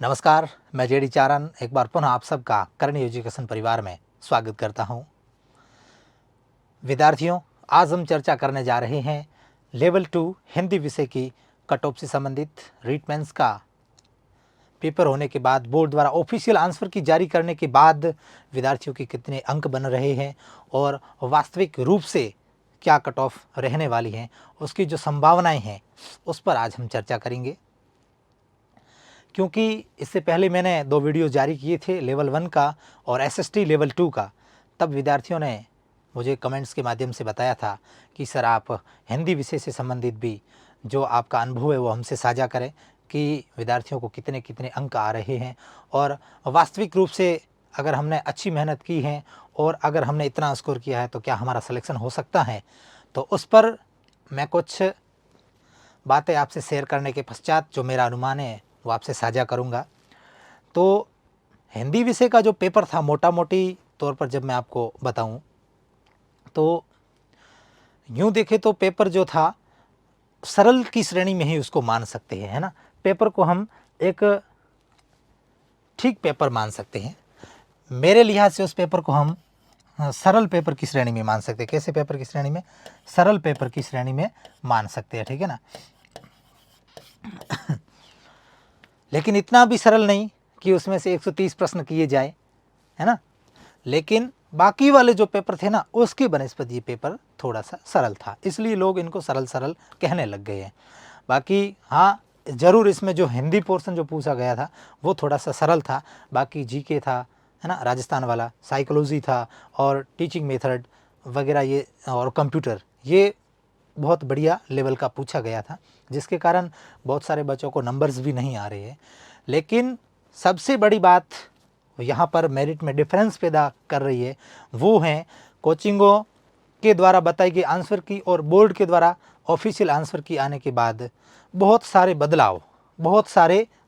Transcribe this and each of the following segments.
नमस्कार, मैं जेडी चारण एक बार पुनः आप सबका करणी एजुकेशन परिवार में स्वागत करता हूं। विद्यार्थियों, आज हम चर्चा करने जा रहे हैं लेवल 2 हिंदी विषय की कट ऑफ से संबंधित रीट मेंस का पेपर होने के बाद बोर्ड द्वारा ऑफिशियल आंसर की जारी करने के बाद विद्यार्थियों के कितने अंक बन रहे हैं और वास्तविक रूप से क्या कट ऑफ रहने वाली हैं, उसकी जो संभावनाएं हैं उस पर आज हम चर्चा करेंगे। क्योंकि इससे पहले मैंने 2 वीडियो जारी किए थे लेवल 1 का और एसएसटी लेवल 2 का। तब विद्यार्थियों ने मुझे कमेंट्स के माध्यम से बताया था कि सर आप हिंदी विषय से संबंधित भी जो आपका अनुभव है वो हमसे साझा करें कि विद्यार्थियों को कितने कितने अंक आ रहे हैं और वास्तविक रूप से अगर हमने अच्छी मेहनत की है और अगर हमने इतना स्कोर किया है तो क्या हमारा सिलेक्शन हो सकता है। तो उस पर मैं कुछ बातें आपसे शेयर करने के पश्चात जो मेरा अनुमान है वो आपसे साझा करूंगा। तो हिंदी विषय का जो पेपर था मोटा मोटी तौर पर जब मैं आपको बताऊं तो यूं देखें तो पेपर जो था सरल की श्रेणी में ही उसको मान सकते हैं, है ना। पेपर को हम एक ठीक पेपर मान सकते हैं। मेरे लिहाज से उस पेपर को हम सरल पेपर की श्रेणी में मान सकते हैं। कैसे पेपर की श्रेणी में? सरल पेपर की श्रेणी में मान सकते हैं, ठीक है ना। लेकिन इतना भी सरल नहीं कि उसमें से 130 प्रश्न किए जाए, है ना। लेकिन बाकी वाले जो पेपर थे ना उसके बनस्पत ये पेपर थोड़ा सा सरल था, इसलिए लोग इनको सरल सरल कहने लग गए हैं। बाकी हाँ, ज़रूर इसमें जो हिंदी पोर्शन जो पूछा गया था वो थोड़ा सा सरल था। बाकी जीके था, है ना, राजस्थान वाला, साइकोलॉजी था और टीचिंग मेथड वगैरह ये और कंप्यूटर, ये बहुत बढ़िया लेवल का पूछा गया था, जिसके कारण बहुत सारे बच्चों को नंबर्स भी नहीं आ रहे हैं। लेकिन सबसे बड़ी बात यहाँ पर मेरिट में डिफरेंस पैदा कर रही है वो है कोचिंगों के द्वारा बताई गई आंसर की और बोर्ड के द्वारा ऑफिशियल आंसर की आने के बाद बहुत सारे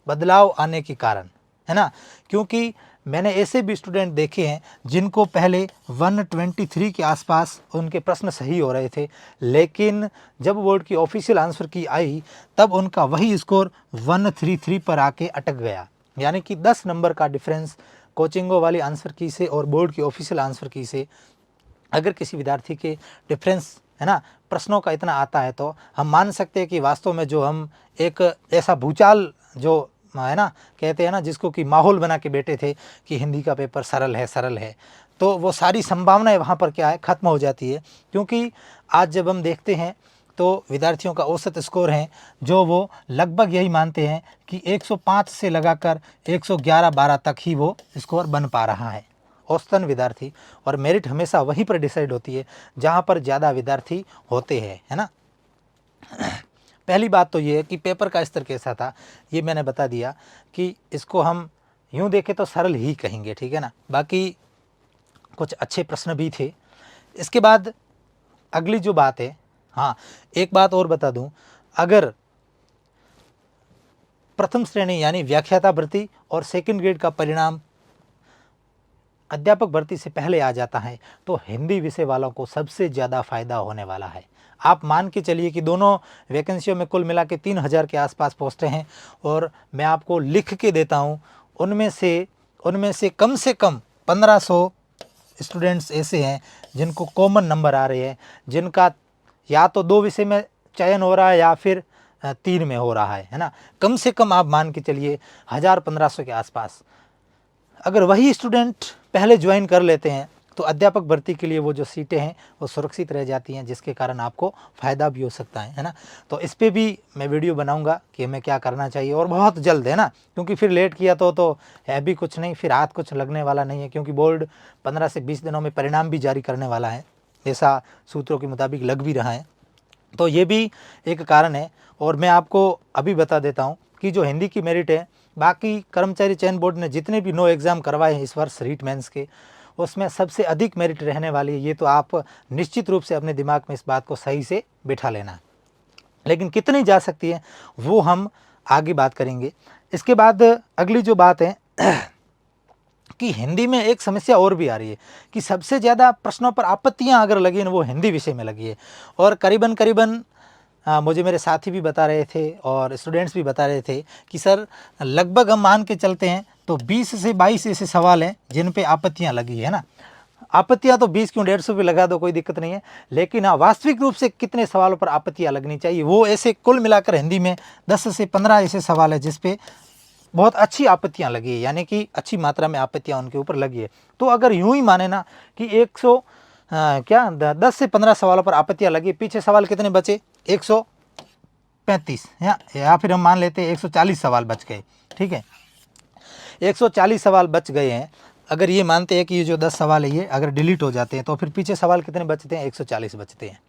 बदलाव आने के कारण, है ना। क्योंकि मैंने ऐसे भी स्टूडेंट देखे हैं जिनको पहले 123 के आसपास उनके प्रश्न सही हो रहे थे, लेकिन जब बोर्ड की ऑफिशियल आंसर की आई तब उनका वही स्कोर 133 पर आके अटक गया। यानी कि 10 नंबर का डिफरेंस कोचिंगों वाली आंसर की से और बोर्ड की ऑफिशियल आंसर की से अगर किसी विद्यार्थी के डिफरेंस, है ना, प्रश्नों का इतना आता है तो हम मान सकते हैं कि वास्तव में जो हम एक ऐसा भूचाल जो है ना कहते हैं ना, जिसको कि माहौल बना के बैठे थे कि हिंदी का पेपर सरल है, तो वो सारी संभावनाएं वहाँ पर क्या है खत्म हो जाती है। क्योंकि आज जब हम देखते हैं तो विद्यार्थियों का औसत स्कोर है जो वो लगभग यही मानते हैं कि 105 से लगाकर 111-12 तक ही वो स्कोर बन पा रहा है औसतन विद्यार्थी। और मेरिट हमेशा वहीं पर डिसाइड होती है जहाँ पर ज़्यादा विद्यार्थी होते हैं, है ना। पहली बात तो ये है कि पेपर का स्तर कैसा था ये मैंने बता दिया कि इसको हम यूँ देखें तो सरल ही कहेंगे, ठीक है ना। बाकी कुछ अच्छे प्रश्न भी थे। इसके बाद अगली जो बात है, हाँ एक बात और बता दूं, अगर प्रथम श्रेणी यानी व्याख्याता भर्ती और सेकंड ग्रेड का परिणाम अध्यापक भर्ती से पहले आ जाता है तो हिंदी विषय वालों को सबसे ज़्यादा फायदा होने वाला है। आप मान के चलिए कि दोनों वैकेंसियों में कुल मिला के 3000 के आसपास पोस्टें हैं और मैं आपको लिख के देता हूँ उनमें से कम 1500 स्टूडेंट्स ऐसे हैं जिनको कॉमन नंबर आ रहे हैं, जिनका या तो 2 विषय में चयन हो रहा है या फिर 3 में हो रहा है ना। कम से कम आप मान के चलिए 1000-1500 के आसपास। अगर वही स्टूडेंट पहले ज्वाइन कर लेते हैं तो अध्यापक भर्ती के लिए वो जो सीटें हैं वो सुरक्षित रह जाती हैं, जिसके कारण आपको फ़ायदा भी हो सकता है ना। तो इस पर भी मैं वीडियो बनाऊंगा कि हमें क्या करना चाहिए और बहुत जल्द, है ना। क्योंकि फिर लेट किया तो है भी कुछ नहीं, फिर हाथ कुछ लगने वाला नहीं है। क्योंकि बोर्ड 15 से 20 दिनों में परिणाम भी जारी करने वाला है, ऐसा सूत्रों के मुताबिक लग भी रहा है। तो ये भी एक कारण है। और मैं आपको अभी बता देता हूँ कि जो हिंदी की मेरिट है, बाकी कर्मचारी चयन बोर्ड ने जितने भी 9 एग्ज़ाम करवाए हैं इस वर्ष रीट मेंस के, उसमें सबसे अधिक मेरिट रहने वाली है। ये तो आप निश्चित रूप से अपने दिमाग में इस बात को सही से बिठा लेना। लेकिन कितनी जा सकती है वो हम आगे बात करेंगे। इसके बाद अगली जो बात है कि हिंदी में एक समस्या और भी आ रही है कि सबसे ज़्यादा प्रश्नों पर आपत्तियां अगर लगी हैं वो हिंदी विषय में लगी है। और करीबन मुझे मेरे साथी भी बता रहे थे और स्टूडेंट्स भी बता रहे थे कि सर लगभग हम मान के चलते हैं तो 20 से 22 ऐसे सवाल हैं जिन पे आपत्तियां लगी है ना। आपत्तियां तो 20 क्यों 150 भी लगा दो, कोई दिक्कत नहीं है, लेकिन हाँ वास्तविक रूप से कितने सवालों पर आपत्तियां लगनी चाहिए वो ऐसे कुल मिलाकर हिंदी में 10 से 15 ऐसे सवाल है जिसपे बहुत अच्छी आपत्तियां लगी है, यानी कि अच्छी मात्रा में आपत्तियां उनके ऊपर लगी है। तो अगर यूं ही माने ना कि 10 से 15 सवालों पर आपत्तियां लगी, पीछे सवाल कितने बचे 135 या फिर हम मान लेते हैं 140 सवाल बच गए, ठीक है 140 सवाल बच गए हैं। अगर ये मानते हैं कि ये जो 10 सवाल है ये अगर डिलीट हो जाते हैं तो फिर पीछे सवाल कितने बचते हैं 140 बचते हैं।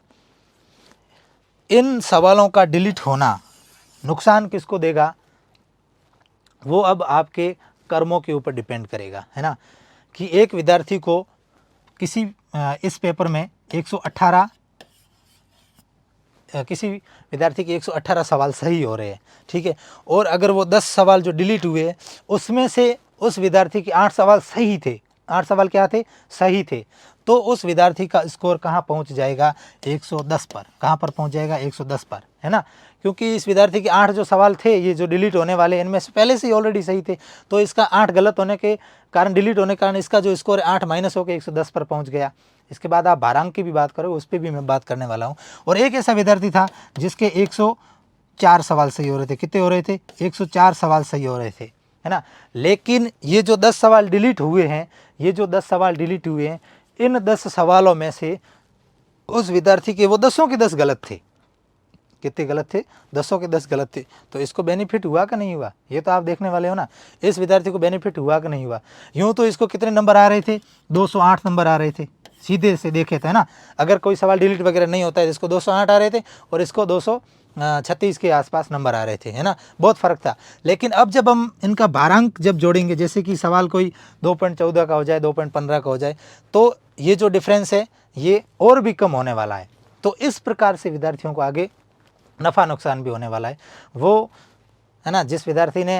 इन सवालों का डिलीट होना नुकसान किसको देगा वो अब आपके कर्मों के ऊपर डिपेंड करेगा, है ना, कि एक विद्यार्थी को किसी इस पेपर में 118 किसी विद्यार्थी के 118 सवाल सही हो रहे हैं, ठीक है, और अगर वो 10 सवाल जो डिलीट हुए उसमें से उस विद्यार्थी के 8 सवाल सही थे, 8 सवाल क्या थे सही थे, तो उस विद्यार्थी का स्कोर कहाँ पहुँच जाएगा 110 पर, कहाँ पर पहुँच जाएगा 110 पर, है ना, क्योंकि इस विद्यार्थी के 8 जो सवाल थे ये जो डिलीट होने वाले इनमें से पहले से ही ऑलरेडी सही थे, तो इसका 8 गलत होने के कारण डिलीट होने के कारण इसका जो स्कोर है 8 माइनस होकर 110 पर पहुँच गया। इसके बाद आप भारांक की भी बात करो उस पर भी मैं बात करने वाला हूँ। और एक ऐसा विद्यार्थी था जिसके 104 सवाल सही हो रहे थे, कितने हो रहे थे 104 सवाल सही हो रहे थे, है ना, लेकिन ये जो 10 सवाल डिलीट हुए हैं, ये जो 10 सवाल डिलीट हुए हैं इन 10 सवालों में से उस विद्यार्थी के वो 10 के 10 गलत थे, कितने गलत थे 10 के 10 गलत थे, तो इसको बेनिफिट हुआ कि नहीं हुआ ये तो आप देखने वाले हो ना, इस विद्यार्थी को बेनिफिट हुआ कि नहीं हुआ। यूँ तो इसको कितने नंबर आ रहे थे 208 नंबर आ रहे थे, सीधे से देखे थे ना, अगर कोई सवाल डिलीट वगैरह नहीं होता है इसको 208 आ रहे थे और इसको 236 के आसपास नंबर आ रहे थे, है ना, बहुत फ़र्क था। लेकिन अब जब हम इनका भारांक जब जोड़ेंगे, जैसे कि सवाल कोई 2.14 का हो जाए 2.15 का हो जाए, तो ये जो डिफरेंस है ये और भी कम होने वाला है। तो इस प्रकार से विद्यार्थियों को आगे नफ़ा नुकसान भी होने वाला है। वो है ना जिस विद्यार्थी ने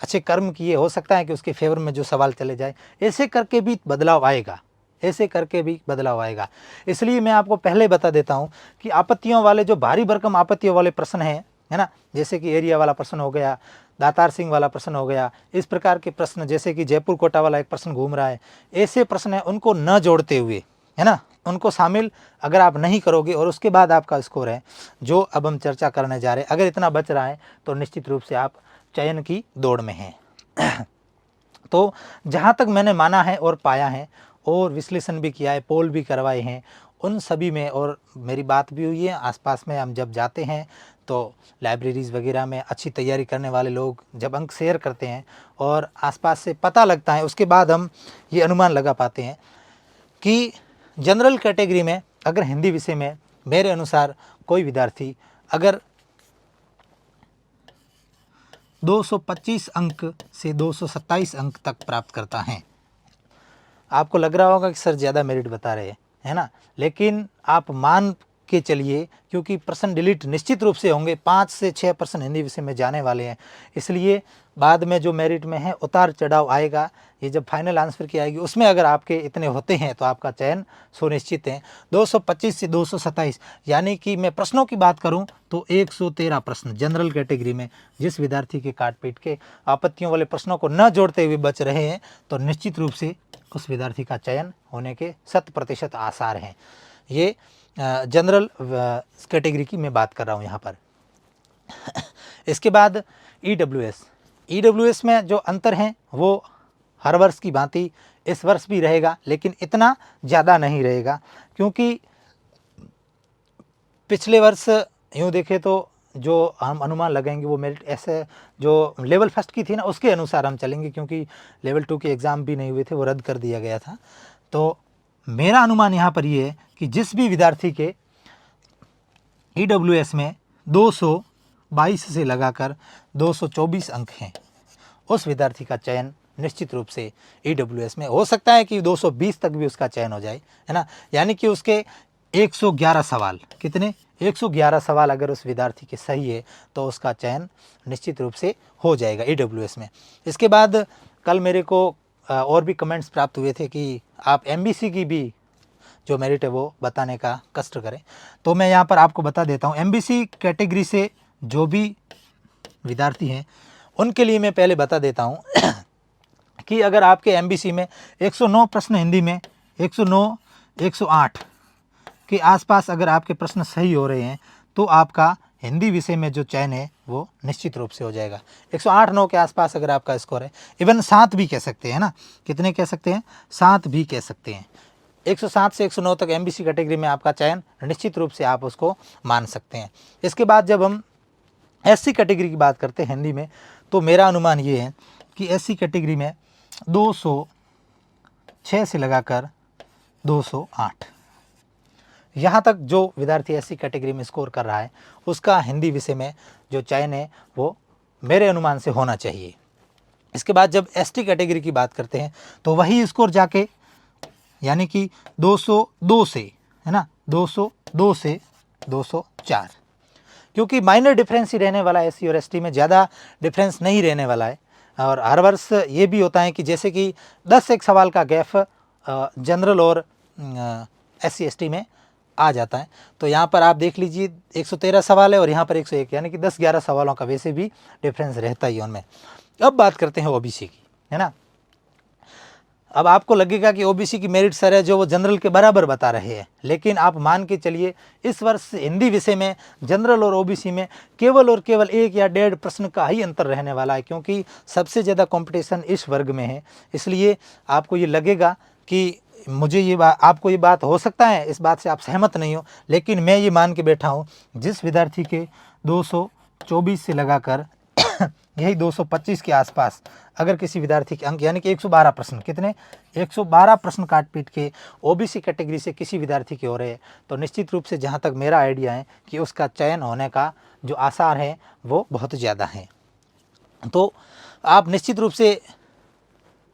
अच्छे कर्म किए हो सकता है कि उसके फेवर में जो सवाल चले जाए, ऐसे करके भी बदलाव आएगा, ऐसे करके भी बदलाव आएगा। इसलिए मैं आपको पहले बता देता हूं कि आपत्तियों वाले जो भारी भरकम आपत्तियों वाले प्रश्न हैं, है ना, जैसे कि एरिया वाला प्रश्न हो गया, दातार सिंह वाला प्रश्न हो गया, इस प्रकार के प्रश्न, जैसे कि जयपुर कोटा वाला एक प्रश्न घूम रहा है, ऐसे प्रश्न है उनको न जोड़ते हुए, है ना, उनको शामिल अगर आप नहीं करोगे और उसके बाद आपका स्कोर है जो अब हम चर्चा करने जा रहे हैं, अगर इतना बच रहा है तो निश्चित रूप से आप चयन की दौड़ में हैं। तो जहाँ तक मैंने माना है और पाया है और विश्लेषण भी किया है, पोल भी करवाए हैं, उन सभी में और मेरी बात भी हुई है, आसपास में हम जब जाते हैं तो लाइब्रेरीज़ वगैरह में अच्छी तैयारी करने वाले लोग जब अंक शेयर करते हैं और आसपास से पता लगता है, उसके बाद हम ये अनुमान लगा पाते हैं कि जनरल कैटेगरी में अगर हिंदी विषय में मेरे अनुसार कोई विद्यार्थी अगर 225 अंक से 227 अंक तक प्राप्त करता है, आपको लग रहा होगा कि सर ज़्यादा मेरिट बता रहे हैं, है ना, लेकिन आप मान के चलिए क्योंकि प्रश्न डिलीट निश्चित रूप से होंगे, 5 से 6% हिंदी विषय में जाने वाले हैं, इसलिए बाद में जो मेरिट में है उतार चढ़ाव आएगा। ये जब फाइनल आंसर की आएगी उसमें अगर आपके इतने होते हैं तो आपका चयन सुनिश्चित है। 225 से 227 यानी कि मैं प्रश्नों की बात करूं तो 113 प्रश्न जनरल कैटेगरी में जिस विद्यार्थी के काट पीट के आपत्तियों वाले प्रश्नों को न जोड़ते हुए बच रहे हैं तो निश्चित रूप से उस विद्यार्थी का चयन होने के 100% आसार हैं। ये जनरल कैटेगरी की मैं बात कर रहा हूँ यहाँ पर। इसके बाद ईडब्ल्यूएस में जो अंतर हैं वो हर वर्ष की भांति इस वर्ष भी रहेगा, लेकिन इतना ज़्यादा नहीं रहेगा क्योंकि पिछले वर्ष यूँ देखें तो जो हम अनुमान लगाएंगे वो मेरिट ऐसे जो लेवल फर्स्ट की थी ना उसके अनुसार हम चलेंगे, क्योंकि लेवल 2 के एग्ज़ाम भी नहीं हुए थे, वो रद्द कर दिया गया था। तो मेरा अनुमान यहाँ पर ये है कि जिस भी विद्यार्थी के ईडब्ल्यूएस में 222 से लगाकर 224 अंक हैं उस विद्यार्थी का चयन निश्चित रूप से ईडब्ल्यूएस में हो सकता है कि 220 तक भी उसका चयन हो जाए, है ना, यानी कि उसके 111 सवाल, कितने 111 सवाल अगर उस विद्यार्थी के सही है तो उसका चयन निश्चित रूप से हो जाएगा ईडब्ल्यूएस में। इसके बाद कल मेरे को और भी कमेंट्स प्राप्त हुए थे कि आप एमबीसी की भी जो मेरिट है वो बताने का कष्ट करें। तो मैं यहाँ पर आपको बता देता हूँ, एमबीसी कैटेगरी से जो भी विद्यार्थी हैं उनके लिए मैं पहले बता देता हूँ कि अगर आपके एमबीसी में 109 प्रश्न हिंदी में, 109, 108 के आसपास अगर आपके प्रश्न सही हो रहे हैं तो आपका हिंदी विषय में जो चयन है वो निश्चित रूप से हो जाएगा। 108-9 के आसपास अगर आपका स्कोर है, इवन 7 भी कह सकते हैं ना, कितने कह सकते हैं, 7 भी कह सकते हैं। 107 से 109 तक एमबीसी कैटेगरी में आपका चयन निश्चित रूप से आप उसको मान सकते हैं। इसके बाद जब हम एससी कैटेगरी की बात करते हैं हिंदी में, तो मेरा अनुमान ये है कि एससी कैटेगरी में 206 से लगाकर 208 यहाँ तक जो विद्यार्थी एससी कैटेगरी में स्कोर कर रहा है उसका हिंदी विषय में जो चयन है वो मेरे अनुमान से होना चाहिए। इसके बाद जब एसटी कैटेगरी की बात करते हैं तो वही स्कोर जाके यानी कि 202 से, है ना, 202 से 204, क्योंकि माइनर डिफरेंस ही रहने वाला है, एससी और एसटी में ज़्यादा डिफरेंस नहीं रहने वाला है। और हर वर्ष ये भी होता है कि जैसे कि 10 एक सवाल का गैप जनरल और एससी एसटी में आ जाता है। तो यहाँ पर आप देख लीजिए 113 सवाल है और यहाँ पर 101, यानी कि 10-11 सवालों का वैसे भी डिफरेंस रहता ही उनमें। अब बात करते हैं ओबीसी की, है ना। अब आपको लगेगा कि ओबीसी की मेरिट सर है जो वो जनरल के बराबर बता रहे हैं, लेकिन आप मान के चलिए इस वर्ष हिंदी विषय में जनरल और ओबीसी में केवल और केवल 1 या 1.5 प्रश्न का ही अंतर रहने वाला है, क्योंकि सबसे ज़्यादा कंपटीशन इस वर्ग में है। इसलिए आपको ये लगेगा कि मुझे ये बात, आपको ये बात हो सकता है इस बात से आप सहमत नहीं हो, लेकिन मैं ये मान के बैठा हूँ जिस विद्यार्थी के 224 से लगाकर यही 225 के आसपास अगर किसी विद्यार्थी के अंक, यानी कि 112 प्रश्न, कितने, 112 प्रश्न काट पीट के ओबीसी कैटेगरी से किसी विद्यार्थी के हो रहे हैं, तो निश्चित रूप से जहाँ तक मेरा आइडिया है कि उसका चयन होने का जो आसार है वो बहुत ज़्यादा है। तो आप निश्चित रूप से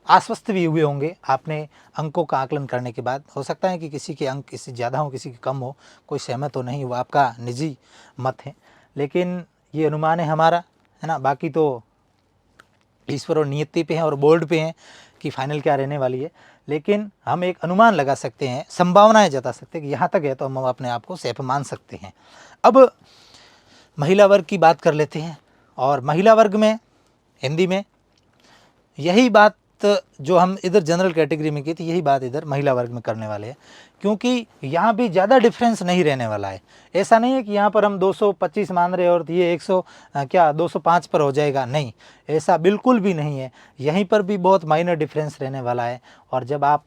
आश्वस्त भी हुए होंगे आपने अंकों का आकलन करने के बाद। हो सकता है कि किसी के अंक किसी ज़्यादा हो, किसी के कम हो, कोई सहमत हो नहीं, वो आपका निजी मत है, लेकिन ये अनुमान है हमारा, है ना। बाकी तो ईश्वर और नियति पे है और बोर्ड पे है कि फाइनल क्या रहने वाली है, लेकिन हम एक अनुमान लगा सकते हैं, संभावनाएं जता सकते हैं कि यहाँ तक है तो हम अपने आप को सेफ मान सकते हैं। अब महिला वर्ग की बात कर लेते हैं, और महिला वर्ग में हिंदी में यही बात जो हम इधर जनरल कैटेगरी में की थी, यही बात इधर महिला वर्ग में करने वाले हैं, क्योंकि यहाँ भी ज़्यादा डिफरेंस नहीं रहने वाला है। ऐसा नहीं है कि यहाँ पर हम 225 मान रहे और ये 205 पर हो जाएगा, नहीं, ऐसा बिल्कुल भी नहीं है। यहीं पर भी बहुत माइनर डिफरेंस रहने वाला है, और जब आप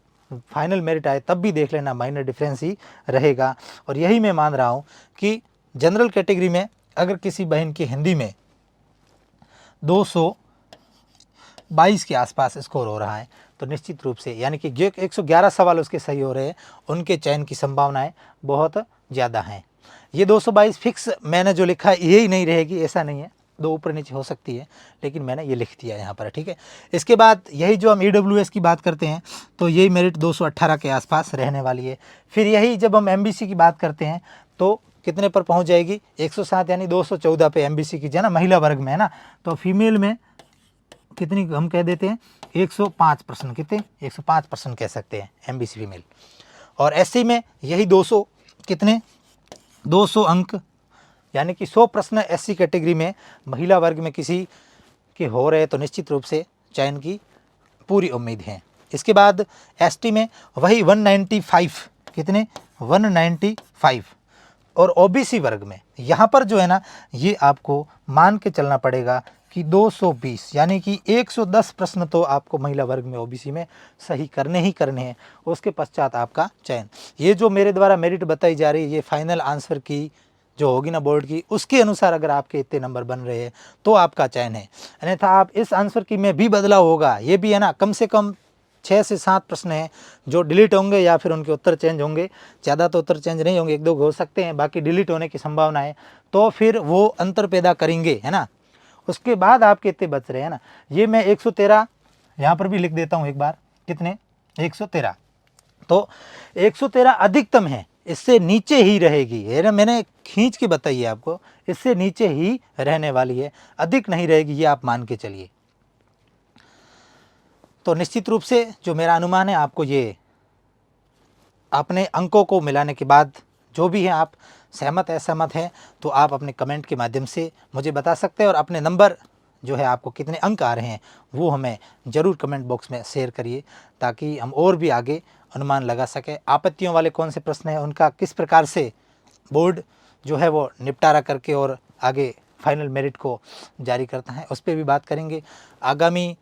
फाइनल मेरिट आए तब भी देख लेना माइनर डिफरेंस ही रहेगा। और यही मैं मान रहा हूँ कि जनरल कैटेगरी में अगर किसी बहन की हिंदी में 222 के आसपास स्कोर हो रहा है तो निश्चित रूप से, यानी कि जो 111 सवाल उसके सही हो रहे हैं, उनके चयन की संभावनाएं बहुत ज़्यादा हैं। ये 222 फिक्स मैंने जो लिखा है यही नहीं रहेगी, ऐसा नहीं है, 2 ऊपर नीचे हो सकती है, लेकिन मैंने ये लिख दिया यहाँ पर, ठीक है। इसके बाद यही जो हम EWS की बात करते हैं तो यही मेरिट 218 के आसपास रहने वाली है। फिर यही जब हम MBC की बात करते हैं तो कितने पर पहुँच जाएगी, 107, यानी 214 पे MBC की, है ना, महिला वर्ग में, है ना। तो फीमेल में कितनी हम कह देते हैं, 105 प्रश्न, कितने, 105 प्रश्न कह सकते हैं MBC फीमेल। और SC में यही 200, कितने, 200 अंक, यानी कि 100 प्रश्न SC कैटेगरी में महिला वर्ग में किसी के हो रहे तो निश्चित रूप से चयन की पूरी उम्मीद है। इसके बाद ST में वही 195, कितने, 195। और OBC वर्ग में यहाँ पर जो है ना, ये आपको मान के चलना पड़ेगा कि 220, यानी कि 110 प्रश्न तो आपको महिला वर्ग में OBC में सही करने ही करने हैं, उसके पश्चात आपका चयन। ये जो मेरे द्वारा मेरिट बताई जा रही है, ये फाइनल आंसर की जो होगी ना बोर्ड की, उसके अनुसार अगर आपके इतने नंबर बन रहे हैं तो आपका चयन है। अन्यथा आप इस आंसर की में भी बदलाव होगा, ये भी है ना, कम से कम 6 से 7 प्रश्न हैं जो डिलीट होंगे या फिर उनके उत्तर चेंज होंगे। ज़्यादा तो उत्तर चेंज नहीं होंगे, 1-2 हो सकते हैं, बाकी डिलीट होने की संभावना है, तो फिर वो अंतर पैदा करेंगे, है ना। उसके बाद आपके इतने बच रहे हैं ना। ये मैं 113 यहाँ पर भी लिख देता हूँ एक बार, कितने, 113। तो 113 अधिकतम है, इससे नीचे ही रहेगी, है ना, मैंने खींच के बताई है आपको, इससे नीचे ही रहने वाली है, अधिक नहीं रहेगी, ये आप मान के चलिए। तो निश्चित रूप से जो मेरा अनुमान है आपको ये अपने अंकों को मिलाने के बाद जो भी है आप सहमत असहमत हैं तो आप अपने कमेंट के माध्यम से मुझे बता सकते हैं और अपने नंबर जो है आपको कितने अंक आ रहे हैं वो हमें ज़रूर कमेंट बॉक्स में शेयर करिए ताकि हम और भी आगे अनुमान लगा सकें। आपत्तियों वाले कौन से प्रश्न हैं उनका किस प्रकार से बोर्ड जो है वो निपटारा करके और आगे फाइनल मेरिट को जारी करता है उस पर भी बात करेंगे। आगामी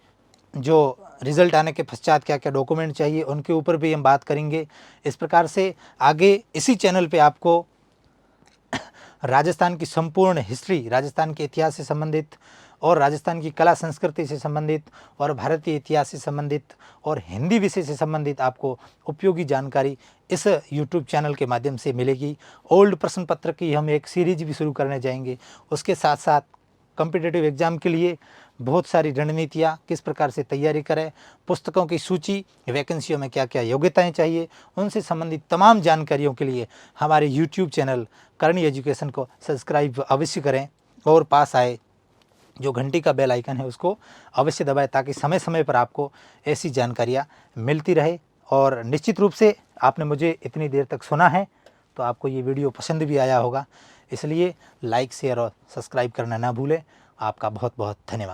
जो रिज़ल्ट आने के पश्चात क्या क्या डॉक्यूमेंट चाहिए उनके ऊपर भी हम बात करेंगे। इस प्रकार से आगे इसी चैनल पे आपको राजस्थान की संपूर्ण हिस्ट्री, राजस्थान के इतिहास से संबंधित और राजस्थान की कला संस्कृति से संबंधित और भारतीय इतिहास से संबंधित और हिंदी विषय से संबंधित आपको उपयोगी जानकारी इस YouTube चैनल के माध्यम से मिलेगी। ओल्ड प्रश्न पत्र की हम एक सीरीज भी शुरू करने जाएंगे। उसके साथ साथ कॉम्पिटिटिव एग्ज़ाम के लिए बहुत सारी रणनीतियाँ किस प्रकार से तैयारी करें, पुस्तकों की सूची, वैकेंसियों में क्या क्या योग्यताएं चाहिए, उनसे संबंधित तमाम जानकारियों के लिए हमारे YouTube चैनल करणी एजुकेशन को सब्सक्राइब अवश्य करें और पास आए जो घंटी का बेल आइकन है उसको अवश्य दबाएं ताकि समय समय पर आपको ऐसी जानकारियाँ मिलती रहे। और निश्चित रूप से आपने मुझे इतनी देर तक सुना है तो आपको ये वीडियो पसंद भी आया होगा, इसलिए लाइक शेयर और सब्सक्राइब करना ना भूलें। आपका बहुत बहुत धन्यवाद।